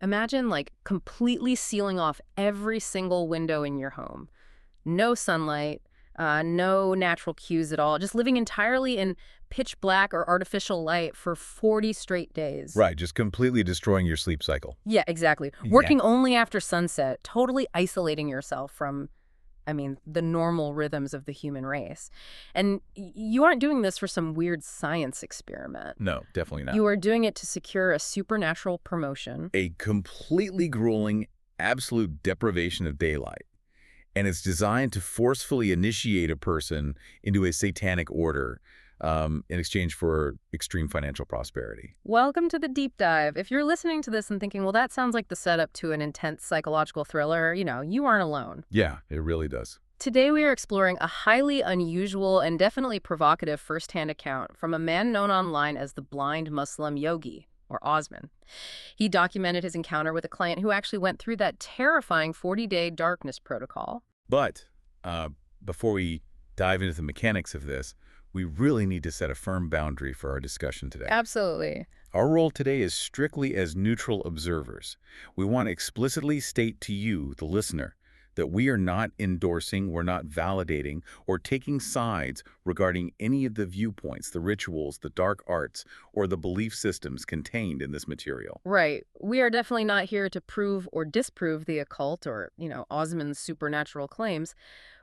Imagine like completely sealing off every single window in your home. No sunlight, no natural cues at all, just living entirely in pitch black or artificial light for 40 straight days. Right, just completely destroying your sleep cycle. Yeah, exactly. Yeah. Working only after sunset, totally isolating yourself from, the normal rhythms of the human race. And you aren't doing this for some weird science experiment. No, definitely not. You are doing it to secure a supernatural promotion. A completely grueling, absolute deprivation of daylight. And it's designed to forcefully initiate a person into a satanic order in exchange for extreme financial prosperity. Welcome to the deep dive. If you're listening to this and thinking, well, that sounds like the setup to an intense psychological thriller, you aren't alone. Yeah, it really does. Today we are exploring a highly unusual and definitely provocative first-hand account from a man known online as the Blind Muslim Yogi, or Osman. He documented his encounter with a client who actually went through that terrifying 40-day darkness protocol. But before we dive into the mechanics of this, we really need to set a firm boundary for our discussion today. Absolutely. Our role today is strictly as neutral observers. We want to explicitly state to you, the listener, that we are not endorsing, we're not validating, or taking sides regarding any of the viewpoints, the rituals, the dark arts, or the belief systems contained in this material. Right. We are definitely not here to prove or disprove the occult or, Osman's supernatural claims.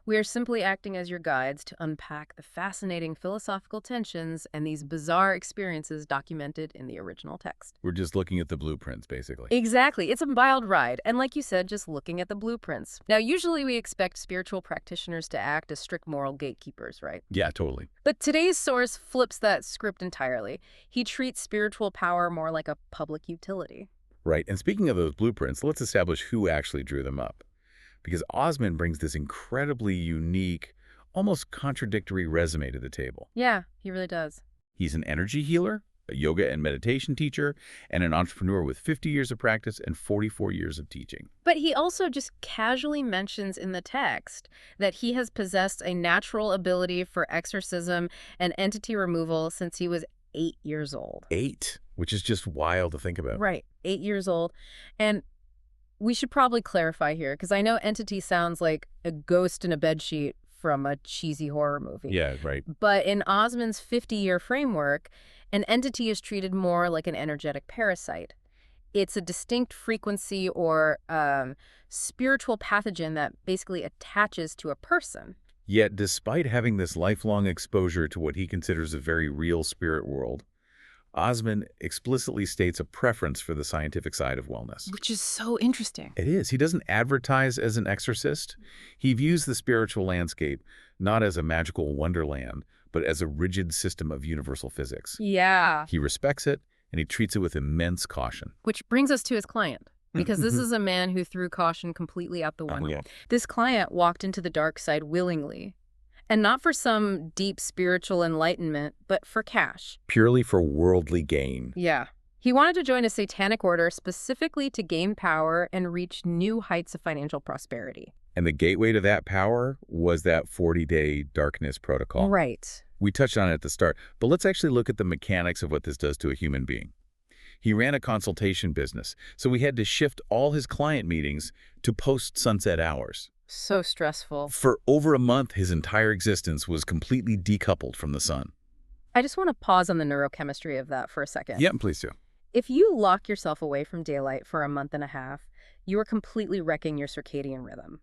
We are simply acting as your guides to unpack the fascinating philosophical tensions and these bizarre experiences documented in the original text. We're just looking at the blueprints, basically. Exactly. It's a wild ride. And like you said, just looking at the blueprints. Now, usually we expect spiritual practitioners to act as strict moral gatekeepers, right? Yeah, totally. But today's source flips that script entirely. He treats spiritual power more like a public utility. Right. And speaking of those blueprints, let's establish who actually drew them up. Because Osman brings this incredibly unique, almost contradictory resume to the table. Yeah, he really does. He's an energy healer, a yoga and meditation teacher, and an entrepreneur with 50 years of practice and 44 years of teaching. But he also just casually mentions in the text that he has possessed a natural ability for exorcism and entity removal since he was 8 years old. 8, which is just wild to think about. Right, 8 years old. And we should probably clarify here, because I know entity sounds like a ghost in a bedsheet from a cheesy horror movie. Yeah, right. But in Osman's 50-year framework, an entity is treated more like an energetic parasite. It's a distinct frequency or spiritual pathogen that basically attaches to a person. Yet, despite having this lifelong exposure to what he considers a very real spirit world, Osman explicitly states a preference for the scientific side of wellness. Which is so interesting. It is. He doesn't advertise as an exorcist. He views the spiritual landscape not as a magical wonderland, but as a rigid system of universal physics. Yeah. He respects it, and he treats it with immense caution. Which brings us to his client, because this is a man who threw caution completely out the window. yeah. This client walked into the dark side willingly. And not for some deep spiritual enlightenment, but for cash. Purely for worldly gain. Yeah. He wanted to join a satanic order specifically to gain power and reach new heights of financial prosperity. And the gateway to that power was that 40-day darkness protocol. Right. We touched on it at the start, but let's actually look at the mechanics of what this does to a human being. He ran a consultation business, so he had to shift all his client meetings to post-sunset hours. So stressful. For over a month, his entire existence was completely decoupled from the sun. I just want to pause on the neurochemistry of that for a second. Yeah, please do. If you lock yourself away from daylight for a month and a half, you are completely wrecking your circadian rhythm.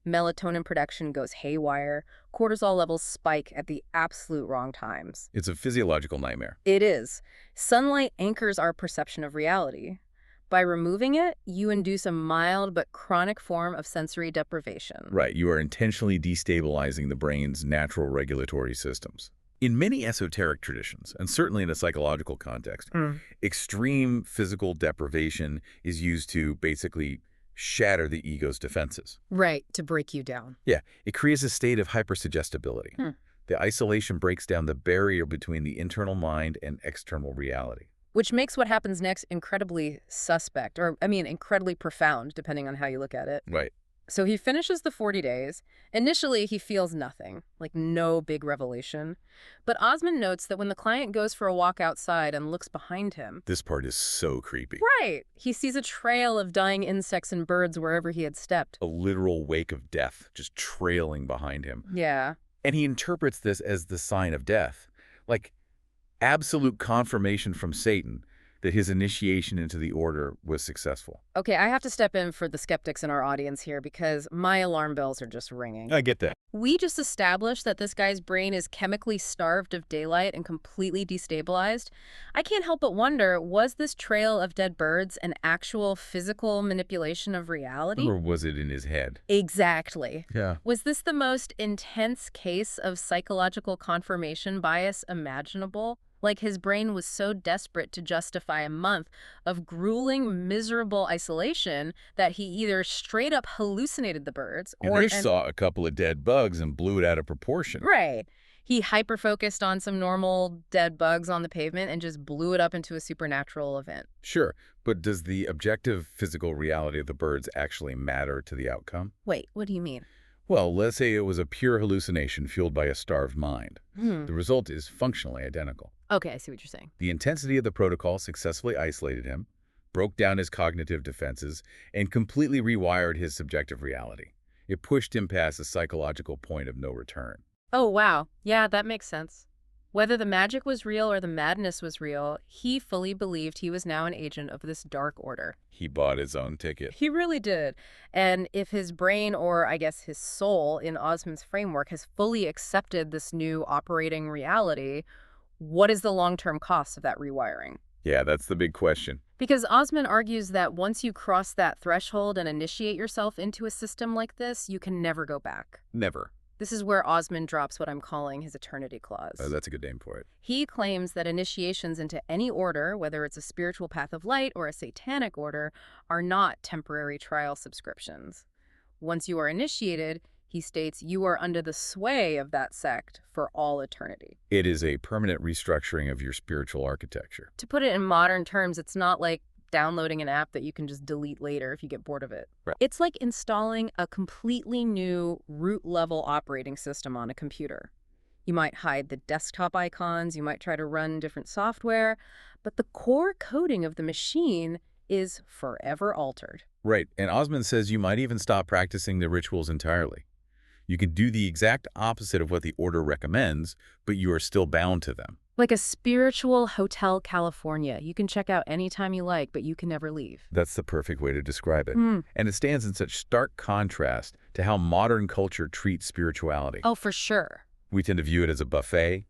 Melatonin production goes haywire, cortisol levels spike at the absolute wrong times. It's a physiological nightmare. It is. Sunlight anchors our perception of reality. By removing it, you induce a mild but chronic form of sensory deprivation. Right, you are intentionally destabilizing the brain's natural regulatory systems. In many esoteric traditions, and certainly in a psychological context, extreme physical deprivation is used to basically shatter the ego's defenses. Right, to break you down. Yeah, it creates a state of hypersuggestibility. The isolation breaks down the barrier between the internal mind and external reality. Which makes what happens next incredibly suspect, or, incredibly profound, depending on how you look at it. Right. So he finishes the 40 days. Initially, he feels nothing, like no big revelation. But Osman notes that when the client goes for a walk outside and looks behind him, This part is so creepy. right, he sees a trail of dying insects and birds wherever he had stepped. A literal wake of death just trailing behind him. Yeah. And he interprets this as the sign of death, like absolute confirmation from Satan that his initiation into the order was successful. Okay, I have to step in for the skeptics in our audience here because my alarm bells are just ringing. I get that. We just established that this guy's brain is chemically starved of daylight and completely destabilized. I can't help but wonder, was this trail of dead birds an actual physical manipulation of reality? Or was it in his head? Exactly. Yeah. Was this the most intense case of psychological confirmation bias imaginable? Like his brain was so desperate to justify a month of grueling, miserable isolation that he either straight up hallucinated the birds Or saw a couple of dead bugs and blew it out of proportion. right. He hyper-focused on some normal dead bugs on the pavement and just blew it up into a supernatural event. Sure, but does the objective physical reality of the birds actually matter to the outcome? Wait, what do you mean? Well, let's say it was a pure hallucination fueled by a starved mind. Hmm. The result is functionally identical. Okay, I see what you're saying. The intensity of the protocol successfully isolated him, broke down his cognitive defenses, and completely rewired his subjective reality. It pushed him past a psychological point of no return. Oh, wow. Yeah, that makes sense. Whether the magic was real or the madness was real, he fully believed he was now an agent of this dark order. He bought his own ticket. He really did. And if his brain, or I guess his soul in Osman's framework, has fully accepted this new operating reality, what is the long-term cost of that rewiring? Yeah, that's the big question. Because Osman argues that once you cross that threshold and initiate yourself into a system like this, you can never go back. Never. This is where Osman drops what I'm calling his eternity clause. That's a good name for it. He claims that initiations into any order, whether it's a spiritual path of light or a satanic order, are not temporary trial subscriptions. Once you are initiated, he states you are under the sway of that sect for all eternity. It is a permanent restructuring of your spiritual architecture. To put it in modern terms, it's not like downloading an app that you can just delete later if you get bored of it. Right. It's like installing a completely new root-level operating system on a computer. You might hide the desktop icons, you might try to run different software, but the core coding of the machine is forever altered. Right, and Osman says you might even stop practicing the rituals entirely. You can do the exact opposite of what the order recommends, but you are still bound to them. Like a spiritual Hotel California. You can check out anytime you like, but you can never leave. That's the perfect way to describe it. Mm. And it stands in such stark contrast to how modern culture treats spirituality. Oh, for sure. We tend to view it as a buffet.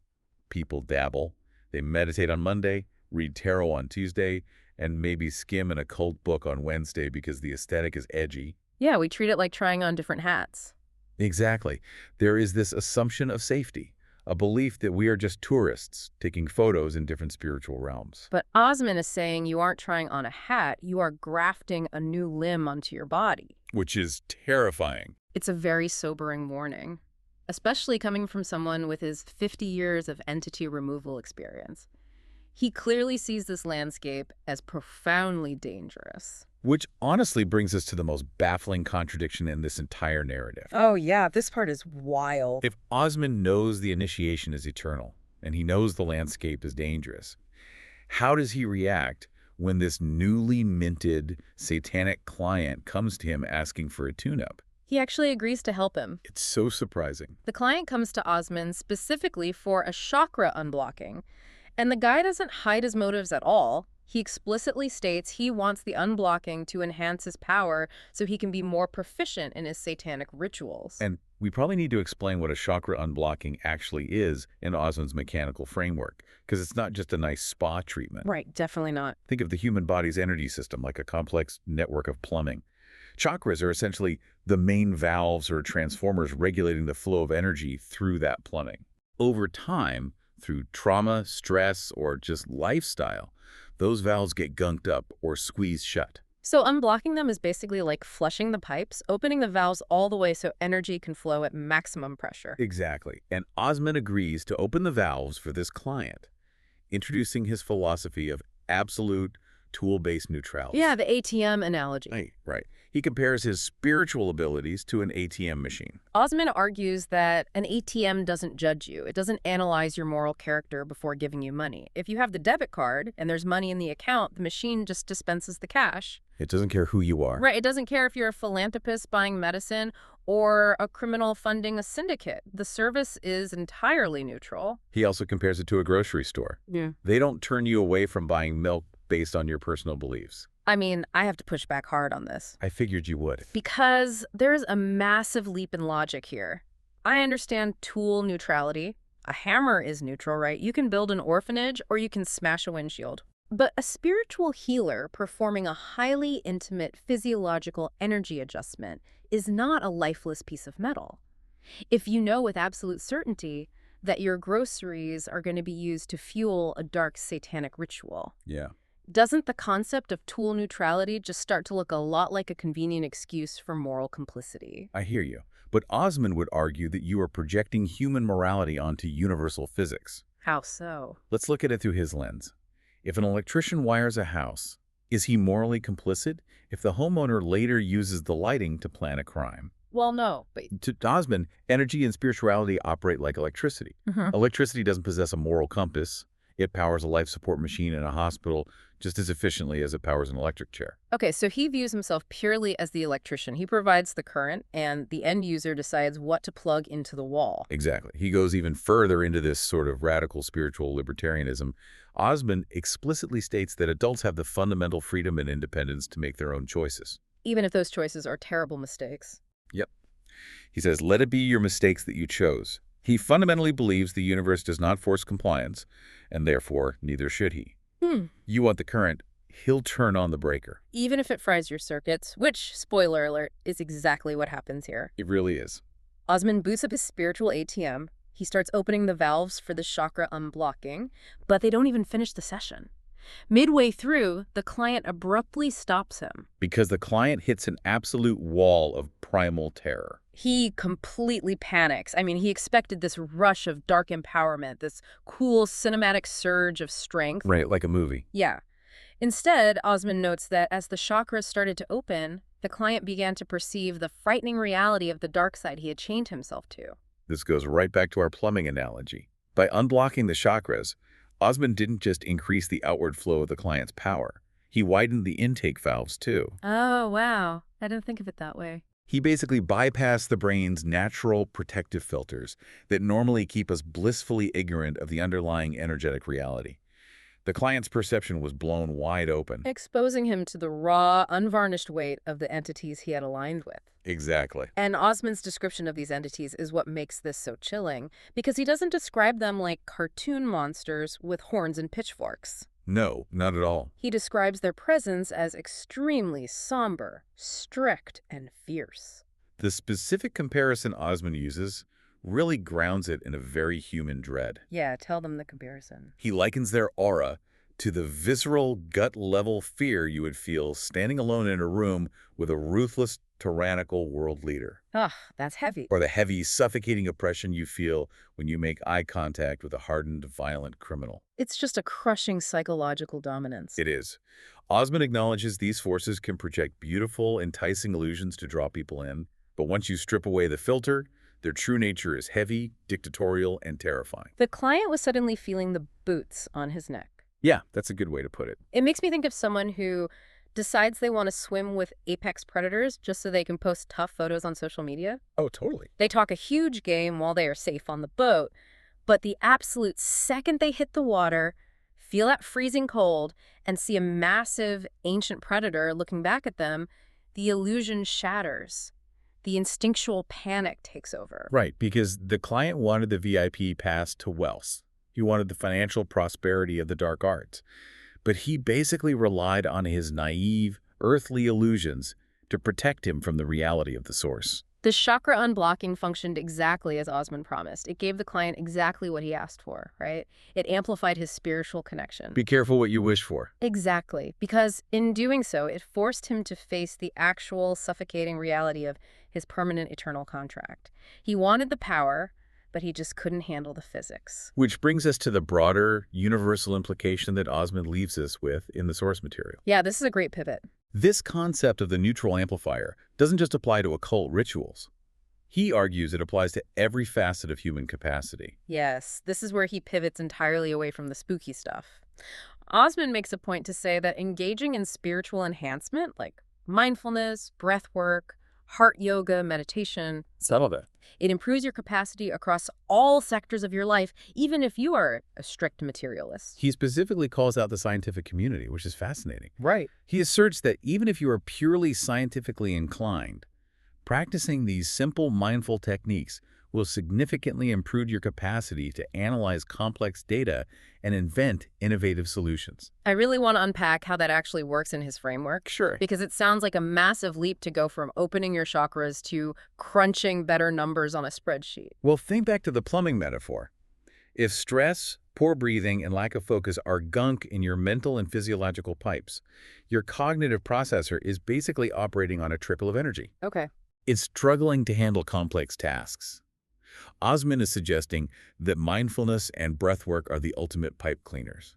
People dabble. They meditate on Monday, read tarot on Tuesday, and maybe skim an occult book on Wednesday because the aesthetic is edgy. Yeah, we treat it like trying on different hats. Exactly. There is this assumption of safety, a belief that we are just tourists taking photos in different spiritual realms. But Osman is saying you aren't trying on a hat, you are grafting a new limb onto your body. Which is terrifying. It's a very sobering warning, especially coming from someone with his 50 years of entity removal experience. He clearly sees this landscape as profoundly dangerous. Which honestly brings us to the most baffling contradiction in this entire narrative. Oh yeah, this part is wild. If Osman knows the initiation is eternal, and he knows the landscape is dangerous, how does he react when this newly minted satanic client comes to him asking for a tune-up? He actually agrees to help him. It's so surprising. The client comes to Osman specifically for a chakra unblocking, and the guy doesn't hide his motives at all. He explicitly states he wants the unblocking to enhance his power so he can be more proficient in his satanic rituals. And we probably need to explain what a chakra unblocking actually is in Osman's mechanical framework, because it's not just a nice spa treatment. Right, definitely not. Think of the human body's energy system like a complex network of plumbing. Chakras are essentially the main valves or transformers regulating the flow of energy through that plumbing. Over time, through trauma, stress, or just lifestyle, those valves get gunked up or squeezed shut. So unblocking them is basically like flushing the pipes, opening the valves all the way so energy can flow at maximum pressure. Exactly. And Osman agrees to open the valves for this client, introducing his philosophy of absolute, tool-based neutrality. Yeah, the ATM analogy. Right, right. He compares his spiritual abilities to an ATM machine. Osman argues that an ATM doesn't judge you. It doesn't analyze your moral character before giving you money. If you have the debit card and there's money in the account, the machine just dispenses the cash. It doesn't care who you are. Right. It doesn't care if you're a philanthropist buying medicine or a criminal funding a syndicate. The service is entirely neutral. He also compares it to a grocery store. Yeah. They don't turn you away from buying milk based on your personal beliefs. I mean, I have to push back hard on this. I figured you would. Because there's a massive leap in logic here. I understand tool neutrality. A hammer is neutral, right? You can build an orphanage or you can smash a windshield. But a spiritual healer performing a highly intimate physiological energy adjustment is not a lifeless piece of metal. If you know with absolute certainty that your groceries are going to be used to fuel a dark satanic ritual, Yeah. doesn't the concept of tool neutrality just start to look a lot like a convenient excuse for moral complicity? I hear you. But Osman would argue that you are projecting human morality onto universal physics. How so? Let's look at it through his lens. If an electrician wires a house, is he morally complicit if the homeowner later uses the lighting to plan a crime? Well, no, but... To Osman, energy and spirituality operate like electricity. Electricity doesn't possess a moral compass. It powers a life support machine in a hospital just as efficiently as it powers an electric chair. Okay, so he views himself purely as the electrician. He provides the current, and the end user decides what to plug into the wall. Exactly. He goes even further into this sort of radical spiritual libertarianism. Osman explicitly states that adults have the fundamental freedom and independence to make their own choices. Even if those choices are terrible mistakes. Yep. He says, let it be your mistakes that you chose. He fundamentally believes the universe does not force compliance, and therefore, neither should he. You want the current, he'll turn on the breaker. Even if it fries your circuits, which, spoiler alert, is exactly what happens here. It really is. Osman boots up his spiritual ATM. He starts opening the valves for the chakra unblocking, but they don't even finish the session. Midway through, the client abruptly stops him. Because the client hits an absolute wall of primal terror. He completely panics. I mean, he expected this rush of dark empowerment, this cool cinematic surge of strength. Right, like a movie. Yeah. Instead, Osman notes that as the chakras started to open, the client began to perceive the frightening reality of the dark side he had chained himself to. This goes right back to our plumbing analogy. By unblocking the chakras, Osman didn't just increase the outward flow of the client's power. He widened the intake valves, too. Oh, wow. I didn't think of it that way. He basically bypassed the brain's natural protective filters that normally keep us blissfully ignorant of the underlying energetic reality. The client's perception was blown wide open. Exposing him to the raw, unvarnished weight of the entities he had aligned with. Exactly. And Osman's description of these entities is what makes this so chilling, because he doesn't describe them like cartoon monsters with horns and pitchforks. No, not at all. He describes their presence as extremely somber, strict, and fierce. The specific comparison Osman uses really grounds it in a very human dread. Yeah, tell them the comparison. He likens their aura to the visceral, gut-level fear you would feel standing alone in a room with a ruthless, tyrannical world leader. Ugh, that's heavy. Or the heavy, suffocating oppression you feel when you make eye contact with a hardened, violent criminal. It's just a crushing psychological dominance. It is. Osman acknowledges these forces can project beautiful, enticing illusions to draw people in, but once you strip away the filter, their true nature is heavy, dictatorial, and terrifying. The client was suddenly feeling the boots on his neck. Yeah, that's a good way to put it. It makes me think of someone who decides they want to swim with apex predators just so they can post tough photos on social media. Oh, totally. They talk a huge game while they are safe on the boat, but the absolute second they hit the water, feel that freezing cold, and see a massive ancient predator looking back at them, the illusion shatters. The instinctual panic takes over. Right, because the client wanted the VIP pass to wealth. He wanted the financial prosperity of the dark arts. But he basically relied on his naive, earthly illusions to protect him from the reality of the source. The chakra unblocking functioned exactly as Osman promised. It gave the client exactly what he asked for, right? It amplified his spiritual connection. Be careful what you wish for. Exactly, because in doing so, it forced him to face the actual suffocating reality of his permanent eternal contract. He wanted the power, but he just couldn't handle the physics. Which brings us to the broader, universal implication that Osman leaves us with in the source material. Yeah, this is a great pivot. This concept of the neutral amplifier doesn't just apply to occult rituals. He argues it applies to every facet of human capacity. Yes, this is where he pivots entirely away from the spooky stuff. Osman makes a point to say that engaging in spiritual enhancement, like mindfulness, breath work, heart yoga, meditation, Settle that. it improves your capacity across all sectors of your life, even if you are a strict materialist. He specifically calls out the scientific community, which is fascinating. Right. He asserts that even if you are purely scientifically inclined, practicing these simple mindful techniques will significantly improve your capacity to analyze complex data and invent innovative solutions. I really want to unpack how that actually works in his framework. Sure. Because it sounds like a massive leap to go from opening your chakras to crunching better numbers on a spreadsheet. Well, think back to the plumbing metaphor. If stress, poor breathing, and lack of focus are gunk in your mental and physiological pipes, your cognitive processor is basically operating on a trickle of energy. Okay. It's struggling to handle complex tasks. Osman is suggesting that mindfulness and breathwork are the ultimate pipe cleaners.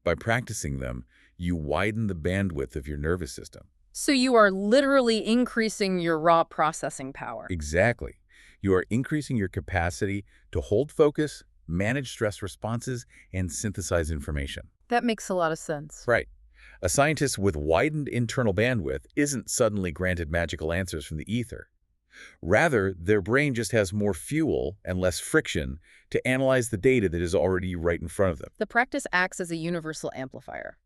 By practicing them, you widen the bandwidth of your nervous system. So you are literally increasing your raw processing power. Exactly. You are increasing your capacity to hold focus, manage stress responses, and synthesize information. That makes a lot of sense. Right. A scientist with widened internal bandwidth isn't suddenly granted magical answers from the ether. Rather, their brain just has more fuel and less friction to analyze the data that is already right in front of them. The practice acts as a universal amplifier.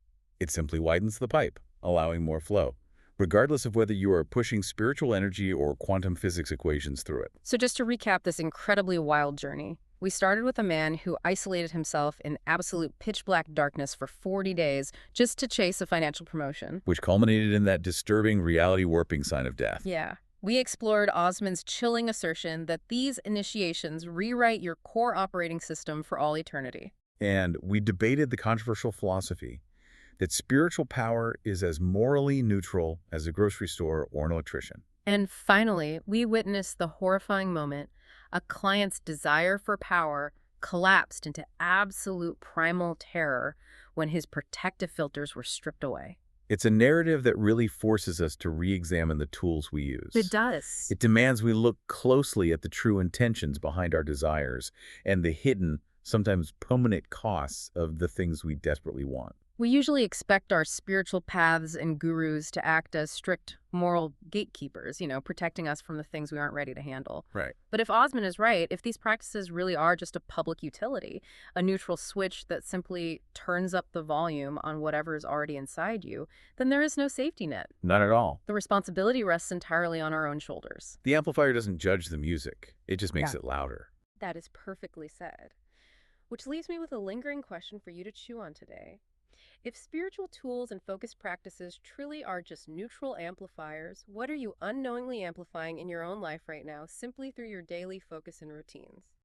It simply widens the pipe, allowing more flow, regardless of whether you are pushing spiritual energy or quantum physics equations through it. So just to recap this incredibly wild journey, we started with a man who isolated himself in absolute pitch-black darkness for 40 days just to chase a financial promotion. Which culminated in that disturbing reality warping sign of death. Yeah. We explored Osman's chilling assertion that these initiations rewrite your core operating system for all eternity. And we debated the controversial philosophy that spiritual power is as morally neutral as a grocery store or an electrician. And finally, we witnessed the horrifying moment a client's desire for power collapsed into absolute primal terror when his protective filters were stripped away. It's a narrative that really forces us to re-examine the tools we use. It does. It demands we look closely at the true intentions behind our desires and the hidden, sometimes permanent costs of the things we desperately want. We usually expect our spiritual paths and gurus to act as strict moral gatekeepers, protecting us from the things we aren't ready to handle. Right. But if Osman is right, if these practices really are just a public utility, a neutral switch that simply turns up the volume on whatever is already inside you, then there is no safety net. Not at all. The responsibility rests entirely on our own shoulders. The amplifier doesn't judge the music. It just makes it louder. That is perfectly said. Which leaves me with a lingering question for you to chew on today. If spiritual tools and focused practices truly are just neutral amplifiers, what are you unknowingly amplifying in your own life right now simply through your daily focus and routines?